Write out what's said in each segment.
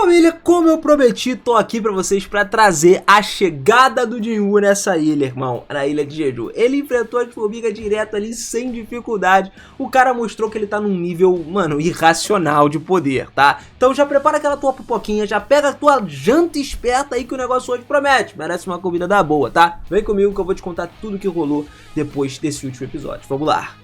Família, como eu prometi, tô aqui pra vocês pra trazer a chegada do Jinwoo nessa ilha, irmão, na ilha de Jeju. Ele enfrentou as formigas direto ali sem dificuldade. O cara mostrou que ele tá num nível, mano, irracional de poder, tá? Então já prepara aquela tua pipoquinha, já pega a tua janta esperta aí que o negócio hoje promete. Merece uma comida da boa, tá? Vem comigo que eu vou te contar tudo que rolou depois desse último episódio. Vamos lá.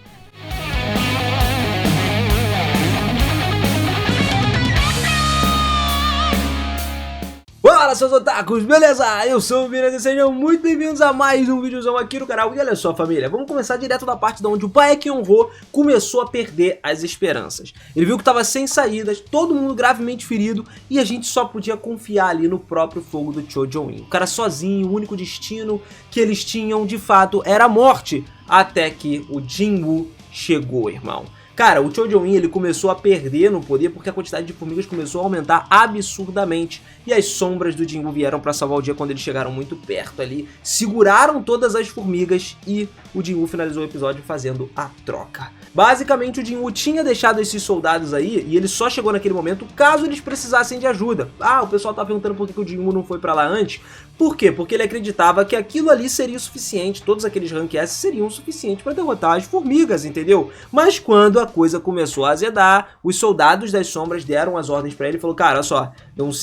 Fala, seus otakus, beleza? Eu sou o Vina e sejam muito bem-vindos a mais um videozão aqui no canal. E olha só, família, vamos começar direto da parte de onde o Baekhyun-ho começou a perder as esperanças. Ele viu que estava sem saídas, todo mundo gravemente ferido e a gente só podia confiar ali no próprio fogo do Cho Jong-in. O cara sozinho, o único destino que eles tinham de fato era a morte, até que o Jinwoo chegou, irmão. Cara, o Cho Jong-in ele começou a perder no poder porque a quantidade de formigas começou a aumentar absurdamente e as sombras do Jinwoo vieram pra salvar o dia quando eles chegaram muito perto ali, seguraram todas as formigas e o Jinwoo finalizou o episódio fazendo a troca. Basicamente o Jinwoo tinha deixado esses soldados aí e ele só chegou naquele momento caso eles precisassem de ajuda. Ah, o pessoal tá perguntando por que o Jinwoo não foi pra lá antes. Por quê? Porque ele acreditava que aquilo ali seria o suficiente, todos aqueles Rank S seriam o suficiente para derrotar as formigas, entendeu? Mas quando a coisa começou a azedar, os soldados das sombras deram as ordens para ele e falou: cara, olha só,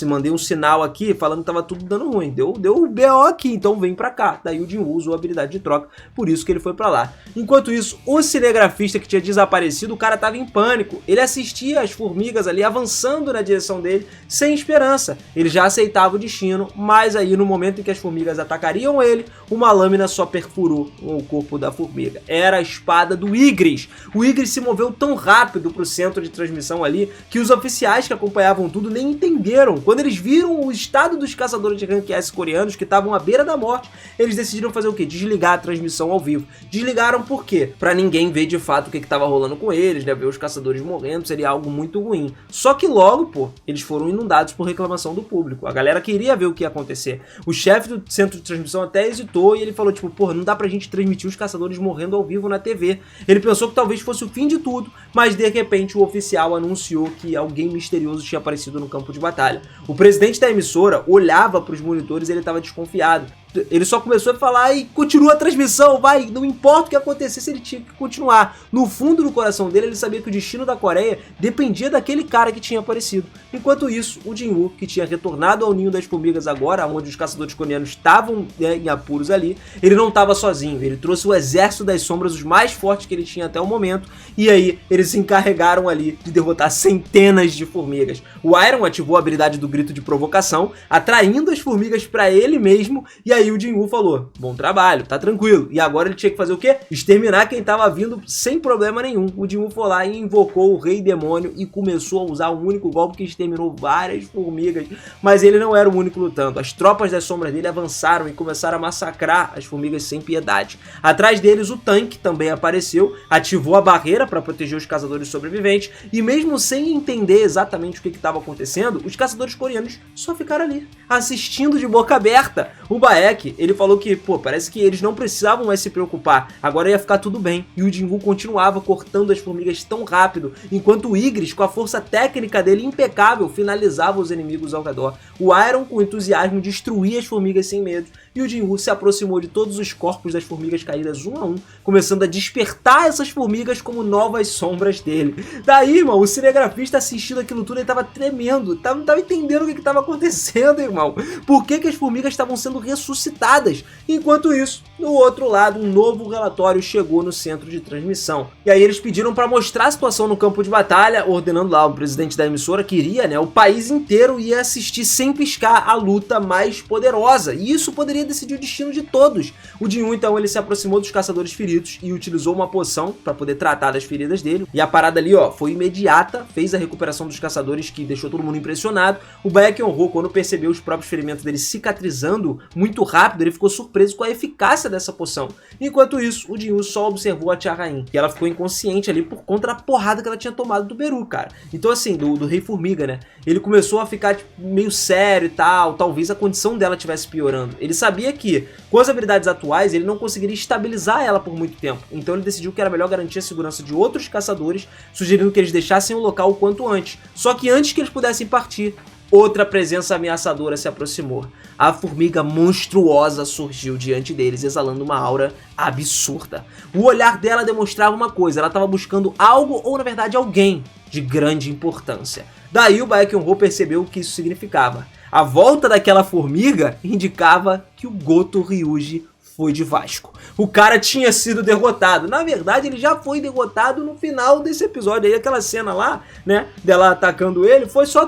mandei um sinal aqui falando que tava tudo dando ruim, deu o BO aqui, então vem pra cá. Daí o Jinwoo usou a habilidade de troca, por isso que ele foi pra lá. Enquanto isso, o cinegrafista que tinha desaparecido, o cara tava em pânico, ele assistia as formigas ali avançando na direção dele, sem esperança. Ele já aceitava o destino, mas aí no momento em que as formigas atacariam ele, uma lâmina só perfurou o corpo da formiga. Era a espada do Ygritte. O Ygritte se moveu tão rápido pro centro de transmissão ali, que os oficiais que acompanhavam tudo nem entenderam. Quando eles viram o estado dos caçadores de Rank S coreanos, que estavam à beira da morte, eles decidiram fazer o quê? Desligar a transmissão ao vivo. Desligaram por quê? Pra ninguém ver de fato o que estava rolando com eles, né? Ver os caçadores morrendo, seria algo muito ruim. Só que logo, pô, eles foram inundados por reclamação do público. A galera queria ver o que ia acontecer. O chefe do centro de transmissão até hesitou e ele falou, tipo, porra, não dá pra gente transmitir os caçadores morrendo ao vivo na TV. Ele pensou que talvez fosse o fim de tudo, mas de repente o oficial anunciou que alguém misterioso tinha aparecido no campo de batalha. O presidente da emissora olhava pros monitores e ele estava desconfiado. Ele só começou a falar e continua a transmissão, vai, não importa o que acontecesse, ele tinha que continuar. No fundo do coração dele, ele sabia que o destino da Coreia dependia daquele cara que tinha aparecido. Enquanto isso, o Jinwoo, que tinha retornado ao ninho das formigas agora, onde os caçadores coreanos estavam em apuros ali, ele não estava sozinho, ele trouxe o exército das sombras, os mais fortes que ele tinha até o momento, e aí eles se encarregaram ali de derrotar centenas de formigas. O Iron ativou a habilidade do grito de provocação, atraindo as formigas para ele mesmo, e aí o Jinwoo falou, bom trabalho, tá tranquilo. E agora ele tinha que fazer o quê? Exterminar quem tava vindo sem problema nenhum. O Jinwoo foi lá e invocou o Rei Demônio e começou a usar um único golpe que exterminou várias formigas. Mas ele não era o único lutando. As tropas das sombras dele avançaram e começaram a massacrar as formigas sem piedade. Atrás deles o tanque também apareceu, ativou a barreira para proteger os caçadores sobreviventes e mesmo sem entender exatamente o que estava acontecendo, os caçadores coreanos só ficaram ali, assistindo de boca aberta. O Baek, ele falou que, pô, parece que eles não precisavam mais se preocupar, agora ia ficar tudo bem. E o Jinwoo continuava cortando as formigas tão rápido, enquanto o Ygritte, com a força técnica dele impecável, finalizava os inimigos ao redor. O Iron, com entusiasmo, destruía as formigas sem medo, e o Jinwoo se aproximou de todos os corpos das formigas caídas um a um, começando a despertar essas formigas como novas sombras dele. Daí, irmão, o cinegrafista assistindo aquilo tudo, ele tava tremendo, não tava entendendo o que tava acontecendo, irmão. Por que as formigas estavam sendo ressuscitadas? Enquanto isso, do outro lado, um novo relatório chegou no centro de transmissão. E aí eles pediram para mostrar a situação no campo de batalha, ordenando lá o presidente da emissora que iria, né, o país inteiro ia assistir sem piscar a luta mais poderosa. E isso poderia decidir o destino de todos. O Jinwoo, então, ele se aproximou dos caçadores feridos e utilizou uma poção para poder tratar das feridas dele. E a parada ali, ó, foi imediata, fez a recuperação dos caçadores, que deixou todo mundo impressionado. O Baekhyun-ho, quando percebeu os próprios ferimentos dele cicatrizando muito rápido, ele ficou surpreso com a eficácia dessa poção. Enquanto isso, o Jinwoo só observou a Tia Rain, e ela ficou inconsciente ali por conta da porrada que ela tinha tomado do Beru, cara. Então assim, do Rei Formiga, né? Ele começou a ficar tipo, meio sério e tal, talvez a condição dela estivesse piorando. Ele sabia que, com as habilidades atuais, ele não conseguiria estabilizar ela por muito tempo. Então ele decidiu que era melhor garantir a segurança de outros caçadores, sugerindo que eles deixassem o local o quanto antes. Só que antes que eles pudessem partir, outra presença ameaçadora se aproximou. A formiga monstruosa surgiu diante deles, exalando uma aura absurda. O olhar dela demonstrava uma coisa, ela estava buscando algo, ou na verdade alguém, de grande importância. Daí o Baekhyun-ho percebeu o que isso significava. A volta daquela formiga indicava que o Goto Ryuji foi de Vasco. O cara tinha sido derrotado. Na verdade, ele já foi derrotado no final desse episódio. Aí aquela cena lá, né, dela atacando ele, foi só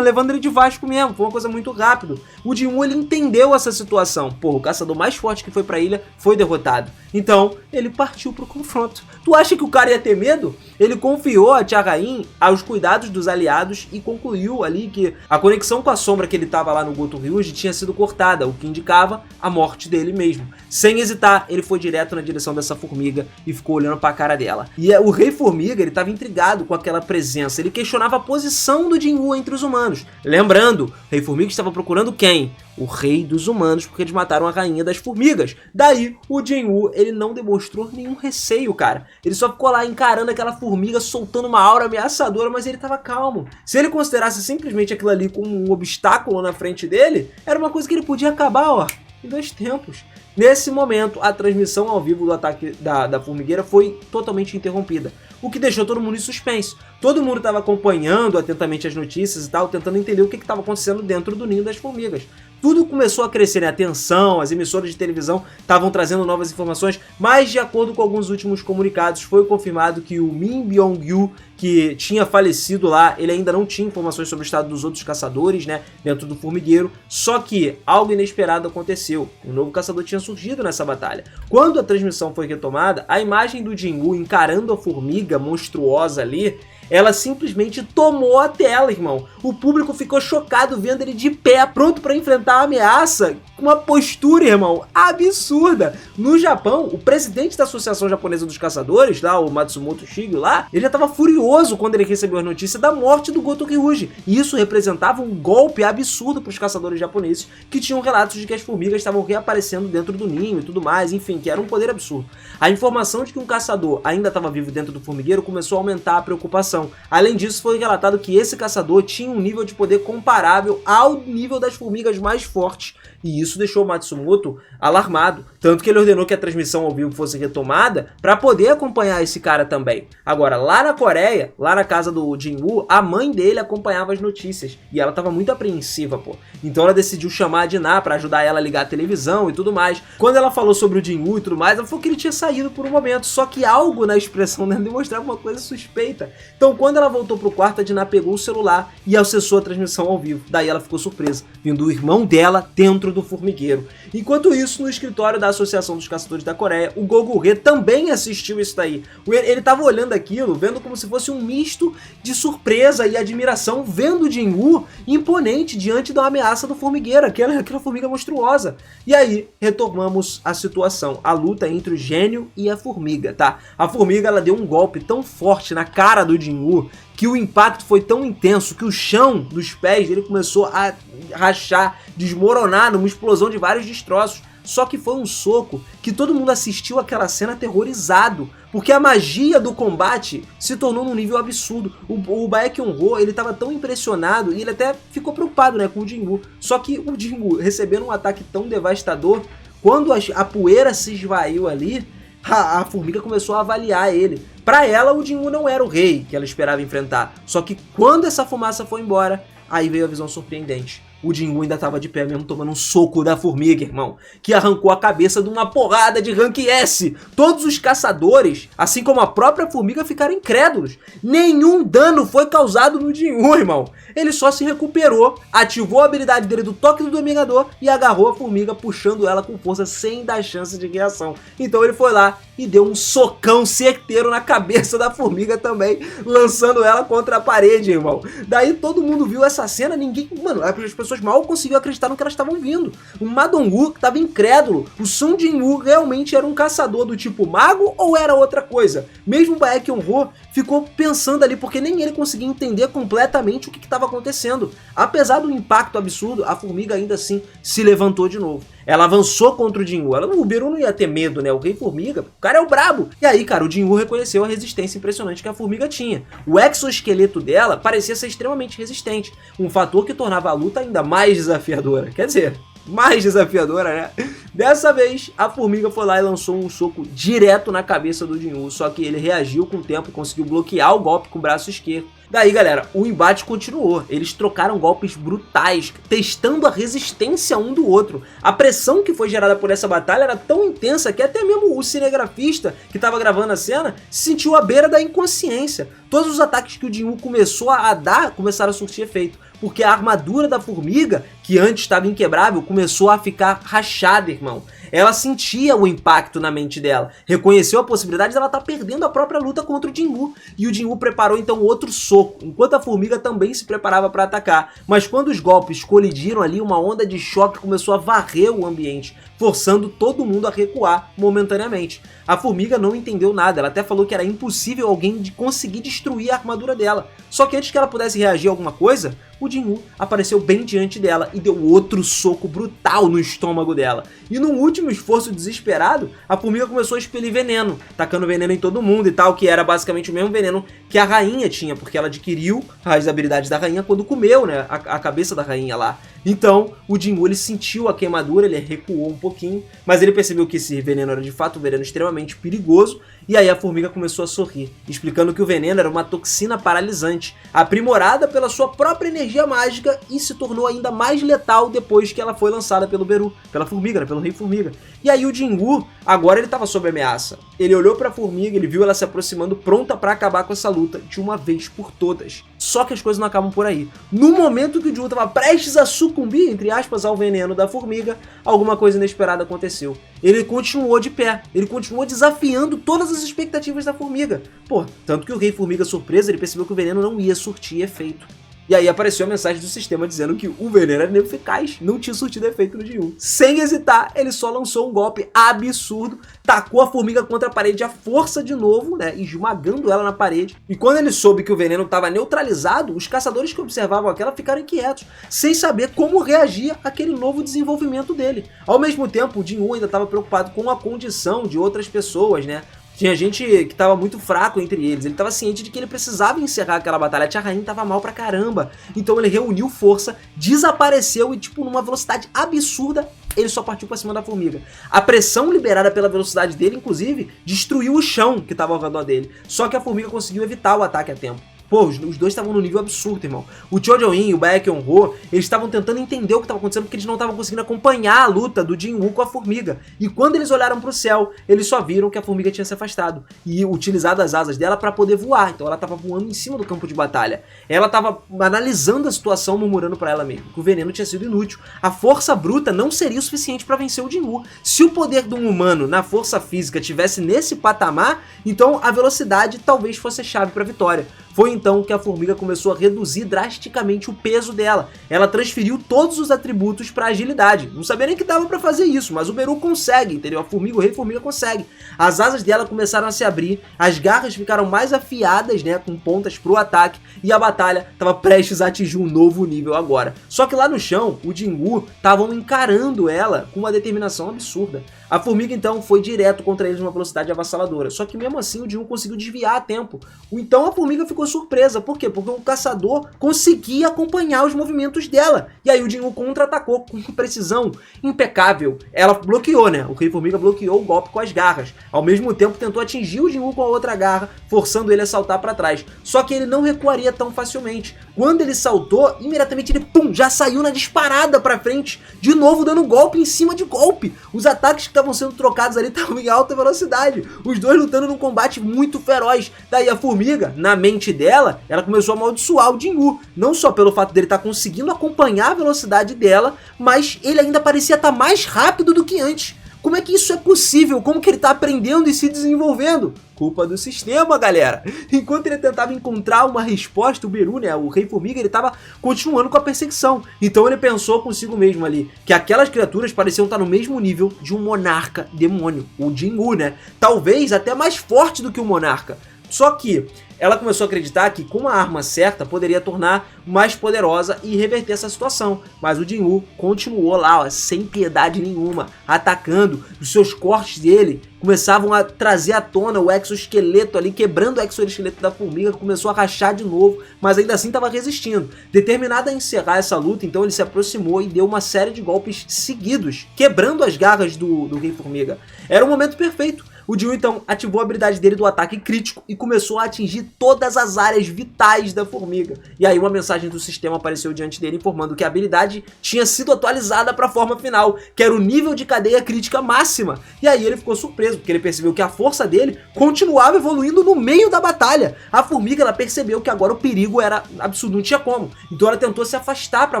levando ele de Vasco mesmo. Foi uma coisa muito rápida. O Jin-Woo, ele entendeu essa situação. Pô, o caçador mais forte que foi pra ilha foi derrotado. Então, ele partiu pro confronto. Tu acha que o cara ia ter medo? Ele confiou a Chae-In aos cuidados dos aliados e concluiu ali que a conexão com a sombra que ele tava lá no Goto Ryuji tinha sido cortada, o que indicava a morte dele mesmo. Sem hesitar, ele foi direto na direção dessa formiga e ficou olhando pra cara dela. E o Rei Formiga, ele tava intrigado com aquela presença, ele questionava a posição do Jin-Woo entre os humanos. Lembrando, o Rei Formiga estava procurando quem? O rei dos humanos, porque eles mataram a rainha das formigas. Daí, o Jin-Woo, ele não demonstrou nenhum receio, cara. Ele só ficou lá encarando aquela formiga, soltando uma aura ameaçadora, mas ele tava calmo. Se ele considerasse simplesmente aquilo ali como um obstáculo na frente dele, era uma coisa que ele podia acabar, ó, em 2 tempos. Nesse momento, a transmissão ao vivo do ataque da formigueira foi totalmente interrompida, o que deixou todo mundo em suspense. Todo mundo estava acompanhando atentamente as notícias e tal, tentando entender o que estava acontecendo dentro do ninho das formigas. Tudo começou a crescer, né? A tensão, as emissoras de televisão estavam trazendo novas informações, mas de acordo com alguns últimos comunicados, foi confirmado que o Min Byung-gyu, que tinha falecido lá, ele ainda não tinha informações sobre o estado dos outros caçadores, né, dentro do formigueiro, só que algo inesperado aconteceu. Um novo caçador tinha surgido nessa batalha. Quando a transmissão foi retomada, a imagem do Jin-Woo encarando a formiga monstruosa ali, ela simplesmente tomou a tela, irmão. O público ficou chocado vendo ele de pé, pronto para enfrentar a ameaça, com uma postura, irmão, absurda. No Japão, o presidente da Associação Japonesa dos Caçadores, lá, o Matsumoto Shigeo lá, ele já estava furioso quando ele recebeu a notícia da morte do Goto Ryuji. E isso representava um golpe absurdo para os caçadores japoneses, que tinham relatos de que as formigas estavam reaparecendo dentro do ninho e tudo mais, enfim, que era um poder absurdo. A informação de que um caçador ainda estava vivo dentro do formigueiro começou a aumentar a preocupação. Além disso, foi relatado que esse caçador tinha um nível de poder comparável ao nível das formigas mais fortes, e isso deixou o Matsumoto alarmado, tanto que ele ordenou que a transmissão ao vivo fosse retomada para poder acompanhar esse cara também. Agora, lá na Coreia, lá na casa do Jin-Woo, a mãe dele acompanhava as notícias, e ela estava muito apreensiva, pô. Então ela decidiu chamar a Dinah para ajudar ela a ligar a televisão e tudo mais. Quando ela falou sobre o Jin-Woo e tudo mais, ela falou que ele tinha saído por um momento, só que algo na expressão dela demonstrava uma coisa suspeita. Então, quando ela voltou pro quarto, a Dinah pegou o celular e acessou a transmissão ao vivo. Daí ela ficou surpresa, vindo o irmão dela dentro do formigueiro. Enquanto isso, no escritório da Associação dos Caçadores da Coreia, o Gogu-He também assistiu isso daí. Ele tava olhando aquilo, vendo como se fosse um misto de surpresa e admiração, vendo o Jin-Woo imponente diante da ameaça do formigueiro, aquela formiga monstruosa. E aí, retomamos a situação, a luta entre o gênio e a formiga, tá? A formiga, ela deu um golpe tão forte na cara do Jin-Woo, que o impacto foi tão intenso que o chão dos pés dele começou a rachar, desmoronar numa explosão de vários destroços. Só que foi um soco que todo mundo assistiu aquela cena aterrorizado, porque a magia do combate se tornou num nível absurdo. O Baekhyun-ho, ele estava tão impressionado e ele até ficou preocupado, né, com o Jin-Woo. Só que o Jin-Woo, recebendo um ataque tão devastador, quando a poeira se esvaiu ali, a formiga começou a avaliar ele. Para ela, o Jin-Woo não era o rei que ela esperava enfrentar. Só que quando essa fumaça foi embora, aí veio a visão surpreendente. O Jin-Woo ainda tava de pé mesmo, tomando um soco da formiga, irmão, que arrancou a cabeça de uma porrada de rank S. Todos os caçadores, assim como a própria formiga, ficaram incrédulos. Nenhum dano foi causado no Jin-Woo, irmão. Ele só se recuperou, ativou a habilidade dele do toque do dominador e agarrou a formiga, puxando ela com força sem dar chance de reação. Então ele foi lá e deu um socão certeiro na cabeça da formiga também, lançando ela contra a parede, irmão. Daí todo mundo viu essa cena, mano, as pessoas mal conseguiam acreditar no que elas estavam vendo. O Ma Dong-gu estava incrédulo. O Sung Jin-Woo realmente era um caçador do tipo mago ou era outra coisa? Mesmo o Baekhyun-ho ficou pensando ali, porque nem ele conseguia entender completamente o que estava acontecendo. Apesar do impacto absurdo, a formiga ainda assim se levantou de novo. Ela avançou contra o Jinwoo. O Beru não ia ter medo, né? O Rei Formiga, o cara é o brabo. E aí, cara, o Jinwoo reconheceu a resistência impressionante que a Formiga tinha. O exoesqueleto dela parecia ser extremamente resistente, um fator que tornava a luta ainda mais desafiadora. Quer dizer, mais desafiadora, né? Dessa vez, a Formiga foi lá e lançou um soco direto na cabeça do Jinwoo, só que ele reagiu com o tempo e conseguiu bloquear o golpe com o braço esquerdo. Daí, galera, o embate continuou. Eles trocaram golpes brutais, testando a resistência um do outro. A pressão que foi gerada por essa batalha era tão intensa que até mesmo o cinegrafista que estava gravando a cena se sentiu à beira da inconsciência. Todos os ataques que o Jinwoo começou a dar começaram a surtir efeito, porque a armadura da Formiga, que antes estava inquebrável, começou a ficar rachada, irmão. Ela sentia o impacto na mente dela, reconheceu a possibilidade de ela estar perdendo a própria luta contra o Jinwoo, e o Jinwoo preparou então outro soco, enquanto a Formiga também se preparava para atacar. Mas quando os golpes colidiram ali, uma onda de choque começou a varrer o ambiente, forçando todo mundo a recuar momentaneamente. A Formiga não entendeu nada, ela até falou que era impossível alguém conseguir destruir a armadura dela. Só que antes que ela pudesse reagir a alguma coisa, o Jinwoo apareceu bem diante dela e deu outro soco brutal no estômago dela. E num último esforço desesperado, a Formiga começou a expelir veneno, tacando veneno em todo mundo e tal, que era basicamente o mesmo veneno que a rainha tinha, porque ela adquiriu as habilidades da rainha quando comeu, né, a cabeça da rainha lá. Então, o Jinwoo, ele sentiu a queimadura, ele recuou um pouquinho, mas ele percebeu que esse veneno era de fato um veneno extremamente perigoso, e aí a Formiga começou a sorrir, explicando que o veneno era uma toxina paralisante, aprimorada pela sua própria energia mágica e se tornou ainda mais letal depois que ela foi lançada pelo Beru, pela Formiga, né, pelo Rei Formiga. E aí o Jinwoo, agora ele estava sob ameaça. Ele olhou para a Formiga, ele viu ela se aproximando, pronta para acabar com essa luta de uma vez por todas. Só que as coisas não acabam por aí. No momento que o Jinwoo estava prestes a sucumbir, entre aspas, ao veneno da Formiga, alguma coisa inesperada aconteceu. Ele continuou de pé, ele continuou desafiando todas as expectativas da Formiga. Pô, tanto que o Rei Formiga, surpreso, ele percebeu que o veneno não ia surtir efeito. E aí apareceu a mensagem do sistema dizendo que o veneno era eficaz, não tinha surtido efeito no Jinwoo. Sem hesitar, ele só lançou um golpe absurdo, tacou a Formiga contra a parede à força de novo, né, esmagando ela na parede. E quando ele soube que o veneno estava neutralizado, os caçadores que observavam aquela ficaram inquietos, sem saber como reagir àquele novo desenvolvimento dele. Ao mesmo tempo, o Jinwoo ainda estava preocupado com a condição de outras pessoas, né? Tinha gente que estava muito fraco entre eles, ele estava ciente de que ele precisava encerrar aquela batalha, a Tia Rainha estava mal pra caramba, então ele reuniu força, desapareceu e tipo numa velocidade absurda, ele só partiu pra cima da Formiga. A pressão liberada pela velocidade dele, inclusive, destruiu o chão que estava ao redor dele, só que a Formiga conseguiu evitar o ataque a tempo. Pô, os dois estavam num nível absurdo, irmão. O Chojo-In e o Baekhyun-ho, eles estavam tentando entender o que estava acontecendo porque eles não estavam conseguindo acompanhar a luta do Jinwoo com a Formiga. E quando eles olharam pro céu, eles só viram que a Formiga tinha se afastado e utilizado as asas dela para poder voar. Então ela estava voando em cima do campo de batalha. Ela estava analisando a situação, murmurando para ela mesma que o veneno tinha sido inútil. A força bruta não seria o suficiente para vencer o Jinwoo. Se o poder de um humano na força física tivesse nesse patamar, então a velocidade talvez fosse a chave para a vitória. Foi então que a Formiga começou a reduzir drasticamente o peso dela. Ela transferiu todos os atributos para agilidade. Não sabia nem que dava para fazer isso, mas o Beru consegue, entendeu? A Formiga, o Rei Formiga consegue. As asas dela começaram a se abrir, as garras ficaram mais afiadas, né, com pontas pro ataque, e a batalha estava prestes a atingir um novo nível agora. Só que lá no chão, o Jinwoo estavam encarando ela com uma determinação absurda. A Formiga então foi direto contra eles numa velocidade avassaladora, só que mesmo assim o Jinwoo conseguiu desviar a tempo. Então a Formiga ficou surpresa, por quê? Porque o caçador conseguia acompanhar os movimentos dela, e aí o Jinwoo contra-atacou com precisão impecável. Ela bloqueou, né? O Rei Formiga bloqueou o golpe com as garras, ao mesmo tempo tentou atingir o Jinwoo com a outra garra, forçando ele a saltar para trás, só que ele não recuaria tão facilmente. Quando ele saltou, imediatamente ele, pum, já saiu na disparada para frente, de novo dando golpe em cima de golpe. Os ataques que estavam sendo trocados ali estavam em alta velocidade, os dois lutando num combate muito feroz. Daí a Formiga, na mente dela, ela começou a amaldiçoar o Jinwoo, não só pelo fato dele estar conseguindo acompanhar a velocidade dela, mas ele ainda parecia estar mais rápido do que antes. Como é que isso é possível? Como que ele está aprendendo e se desenvolvendo? Culpa do sistema, galera. Enquanto ele tentava encontrar uma resposta, o Beru, né, o Rei Formiga, ele estava continuando com a perseguição. Então ele pensou consigo mesmo ali, que aquelas criaturas pareciam estar no mesmo nível de um monarca demônio, o Jinwoo, né? Talvez até mais forte do que o monarca. Só que ela começou a acreditar que com a arma certa poderia tornar mais poderosa e reverter essa situação. Mas o Jin-Woo continuou lá, ó, sem piedade nenhuma, atacando. Os seus cortes dele começavam a trazer à tona o exoesqueleto ali, quebrando o exoesqueleto da formiga, começou a rachar de novo, mas ainda assim estava resistindo. Determinado a encerrar essa luta, então ele se aproximou e deu uma série de golpes seguidos, quebrando as garras do Rei Formiga. Era o momento perfeito. O Jin-Woo então ativou a habilidade dele do ataque crítico e começou a atingir todas as áreas vitais da formiga. E aí uma mensagem do sistema apareceu diante dele informando que a habilidade tinha sido atualizada para a forma final, que era o nível de cadeia crítica máxima. E aí ele ficou surpreso, porque ele percebeu que a força dele continuava evoluindo no meio da batalha. A formiga ela percebeu que agora o perigo era absurdo, não tinha como. Então ela tentou se afastar para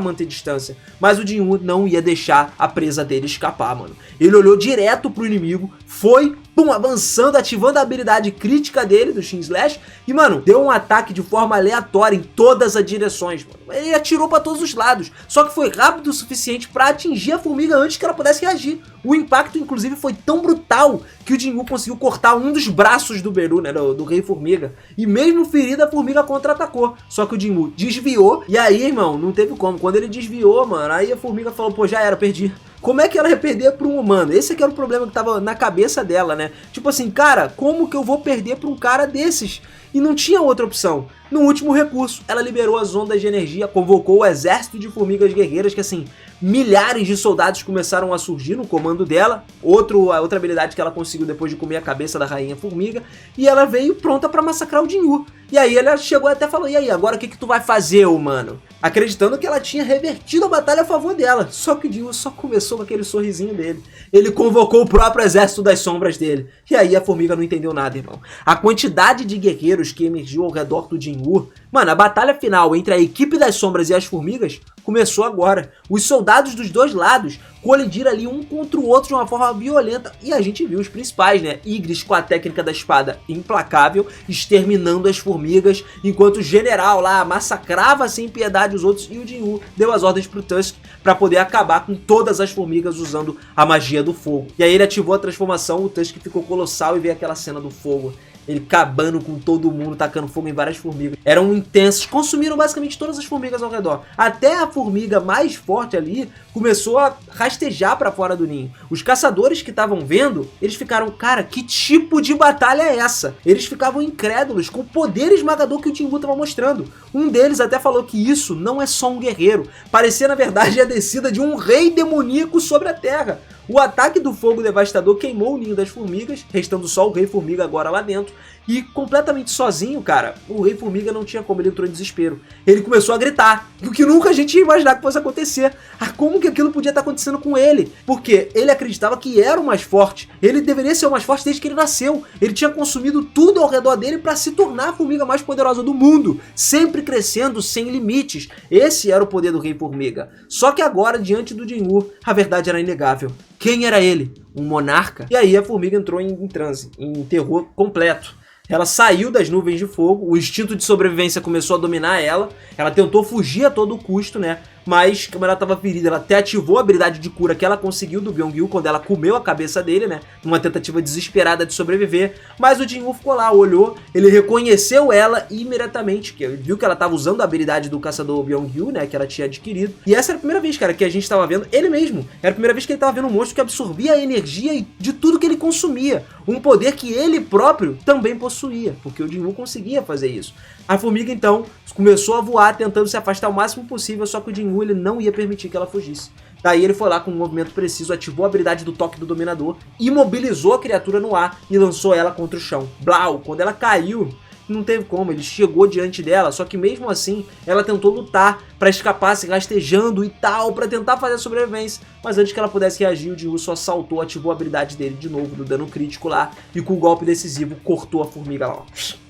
manter distância. Mas o Jin-Woo não ia deixar a presa dele escapar, mano. Ele olhou direto pro inimigo, foi, pum, avançando, ativando a habilidade crítica dele, do Shin Slash, e, mano, deu um ataque de forma aleatória em todas as direções, mano. Ele atirou pra todos os lados, só que foi rápido o suficiente pra atingir a formiga antes que ela pudesse reagir. O impacto, inclusive, foi tão brutal que o Jin-Woo conseguiu cortar um dos braços do Beru, né, do Rei Formiga, e mesmo ferida, a formiga contra-atacou. Só que o Jin-Woo desviou, e aí, irmão, não teve como. Quando ele desviou, mano, aí a formiga falou, pô, já era, perdi. Como é que ela ia perder para um humano? Esse aqui era o problema que tava na cabeça dela, né? Tipo assim, cara, como que eu vou perder para um cara desses? E não tinha outra opção. No último recurso, ela liberou as ondas de energia, convocou o exército de formigas guerreiras, que assim, milhares de soldados começaram a surgir no comando dela. A outra habilidade que ela conseguiu depois de comer a cabeça da rainha formiga. E ela veio pronta para massacrar o Jin-Woo. E aí ela chegou até e falou, e aí, agora o que tu vai fazer, humano? Acreditando que ela tinha revertido a batalha a favor dela. Só que o Jin-Woo só começou com aquele sorrisinho dele. Ele convocou o próprio exército das sombras dele. E aí a formiga não entendeu nada, irmão. A quantidade de guerreiros que emergiu ao redor do Jin-Woo, mano, a batalha final entre a equipe das sombras e as formigas começou agora. Os soldados dos dois lados colidiram ali um contra o outro de uma forma violenta. E a gente viu os principais, né? Ygritte com a técnica da espada implacável, exterminando as formigas, enquanto o general lá massacrava sem piedade os outros. E o Jin-Woo deu as ordens pro Tusk para poder acabar com todas as formigas usando a magia do fogo. E aí ele ativou a transformação, o Tusk ficou colossal e veio aquela cena do fogo. Ele acabando com todo mundo, tacando fogo em várias formigas. Eram intensos, consumiram basicamente todas as formigas ao redor. Até a formiga mais forte ali começou a rastejar pra fora do ninho. Os caçadores que estavam vendo, eles ficaram, cara, que tipo de batalha é essa? Eles ficavam incrédulos com o poder esmagador que o Jin-Woo estava mostrando. Um deles até falou que isso não é só um guerreiro. Parecia, na verdade, a descida de um rei demoníaco sobre a terra. O ataque do fogo devastador queimou o ninho das formigas, restando só o Rei Formiga agora lá dentro. E completamente sozinho, cara, o Rei Formiga não tinha como, ele entrou em desespero. Ele começou a gritar, o que nunca a gente ia imaginar que fosse acontecer. Como que aquilo podia estar acontecendo com ele? Porque ele acreditava que era o mais forte. Ele deveria ser o mais forte desde que ele nasceu. Ele tinha consumido tudo ao redor dele para se tornar a formiga mais poderosa do mundo, sempre crescendo sem limites. Esse era o poder do Rei Formiga. Só que agora, diante do Jin-Woo, a verdade era inegável. Quem era ele? Um monarca? E aí a formiga entrou em transe, em terror completo. Ela saiu das nuvens de fogo, o instinto de sobrevivência começou a dominar ela. Ela tentou fugir a todo custo, né? Mas, como ela estava ferida, ela até ativou a habilidade de cura que ela conseguiu do Byung-Gyu quando ela comeu a cabeça dele, né? Numa tentativa desesperada de sobreviver. Mas o Jin-Woo ficou lá, olhou, ele reconheceu ela imediatamente, que ele viu que ela estava usando a habilidade do caçador Byung-Gyu, né? Que ela tinha adquirido. E essa era a primeira vez, cara, que a gente estava vendo ele mesmo. Era a primeira vez que ele estava vendo um monstro que absorvia a energia de tudo que ele consumia. Um poder que ele próprio também possuía, porque o Jin-Woo conseguia fazer isso. A formiga, então, começou a voar, tentando se afastar o máximo possível, só que o Jin-Woo ele não ia permitir que ela fugisse. Daí ele foi lá com um movimento preciso, ativou a habilidade do toque do dominador, imobilizou a criatura no ar e lançou ela contra o chão. Blau! Quando ela caiu, não teve como, ele chegou diante dela, só que mesmo assim, ela tentou lutar para escapar, se rastejando e tal, para tentar fazer a sobrevivência. Mas antes que ela pudesse reagir, o Jin-Woo só saltou, ativou a habilidade dele de novo, do dano crítico lá, e com o golpe decisivo cortou a formiga lá, ó.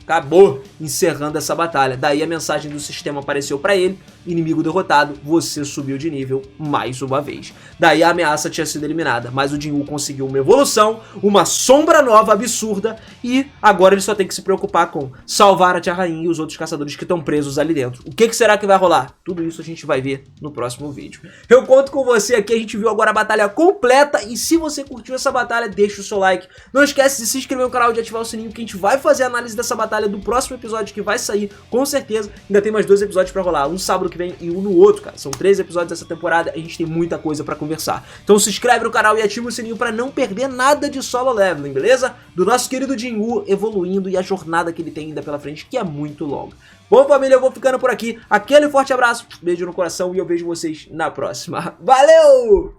Acabou encerrando essa batalha. Daí a mensagem do sistema apareceu pra ele: inimigo derrotado, você subiu de nível mais uma vez. Daí a ameaça tinha sido eliminada, mas o Jin-Woo conseguiu uma evolução, uma sombra nova absurda, e agora ele só tem que se preocupar com salvar a Tia Rainha e os outros caçadores que estão presos ali dentro. O que será que vai rolar? Tudo isso a gente vai ver no próximo vídeo. Eu conto com você aqui, a gente viu agora a batalha completa, e se você curtiu essa batalha, deixa o seu like. Não esquece de se inscrever no canal e de ativar o sininho, que a gente vai fazer a análise dessa batalha batalha do próximo episódio que vai sair, com certeza. Ainda tem mais 2 episódios pra rolar, um sábado que vem e um no outro, cara. São 3 episódios dessa temporada, a gente tem muita coisa pra conversar. Então se inscreve no canal e ativa o sininho pra não perder nada de Solo Leveling, beleza? Do nosso querido Jinwoo evoluindo e a jornada que ele tem ainda pela frente, que é muito longa. Bom, família, eu vou ficando por aqui. Aquele forte abraço, beijo no coração e eu vejo vocês na próxima. Valeu!